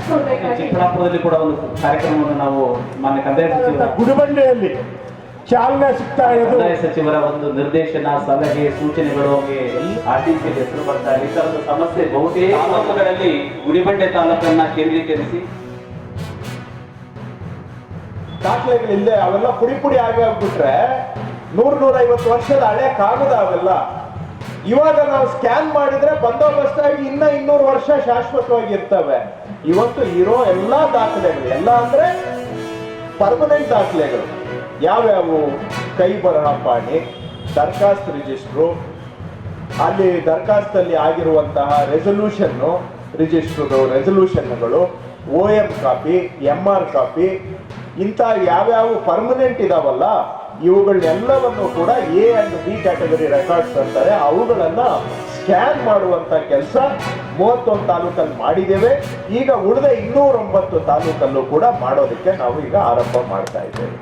ಚಿಕ್ಕಬಳ್ಳಾಪುರದಲ್ಲಿ ಕೂಡ ಒಂದು ಕಾರ್ಯಕ್ರಮವನ್ನು ನಾವು ಮಾನ್ಯ ಕಂದಾಯ ಸಚಿವರ ಗುಡಿಬಂಡೆಯಲ್ಲಿ ಚಾಲನೆ ಸಿಗ್ತಾ ಇರೋದು. ಕಂದಾಯ ಸಚಿವರ ಒಂದು ನಿರ್ದೇಶನ, ಸಲಹೆ, ಸೂಚನೆಗಳು ಆರ್ಟಿಸಿ ಹೆಸರು ಬರ್ತಾ ಇದೆ. ಈ ತರದ ಸಮಸ್ಯೆ ಬಹುತೇಕ ತಾಲೂಕುಗಳಲ್ಲಿ ಗುಡಿಬಂಡೆ ತಾಲೂಕನ್ನ ಕೇಂದ್ರೀಕರಿಸಿ ದಾಖಲೆಗಳಿಲ್ಲದೆ ಅವೆಲ್ಲ ಪುಡಿ ಆಗೋಗ್ಬಿಟ್ರೆ 100-150 ವರ್ಷದ ಹಳೆ ಕಾಗದ ಅವೆಲ್ಲ. ಇವಾಗ ನಾವು ಸ್ಕ್ಯಾನ್ ಮಾಡಿದ್ರೆ ಬಂದೋಬಸ್ತ್ ಆಗಿ 200 ವರ್ಷ ಶಾಶ್ವತವಾಗಿ ಇರ್ತವೆ. ಇವತ್ತು ಇರೋ ಎಲ್ಲಾ ದಾಖಲೆಗಳು, ಎಲ್ಲ ಅಂದ್ರೆ ಪರ್ಮನೆಂಟ್ ದಾಖಲೆಗಳು ಯಾವ್ಯಾವು? ಕೈ ಬರಹ ಪಾಣಿ, ದರ್ಖಾಸ್ತ್ ರಿಜಿಸ್ಟ್ರು, ಅಲ್ಲಿ ದರ್ಖಾಸ್ತಲ್ಲಿ ಆಗಿರುವಂತಹ ರೆಸಲ್ಯೂಷನ್ನು, ರೆಸಲ್ಯೂಷನ್ಗಳು, OM ಕಾಪಿ, MR ಕಾಪಿ, ಇಂಥ ಯಾವ್ಯಾವ ಪರ್ಮನೆಂಟ್ ಇದಾವಲ್ಲ ಇವುಗಳನ್ನೆಲ್ಲವನ್ನು ಕೂಡ A and B category records ಅಂತಾರೆ. ಅವುಗಳನ್ನ ಸ್ಕ್ಯಾನ್ ಮಾಡುವಂತ ಕೆಲಸ 31 ತಾಲೂಕಲ್ಲಿ ಮಾಡಿದ್ದೇವೆ. ಈಗ ಉಳಿದ 209 ತಾಲೂಕಲ್ಲೂ ಕೂಡ ಮಾಡೋದಕ್ಕೆ ನಾವು ಈಗ ಆರಂಭ ಮಾಡ್ತಾ ಇದ್ದೇವೆ.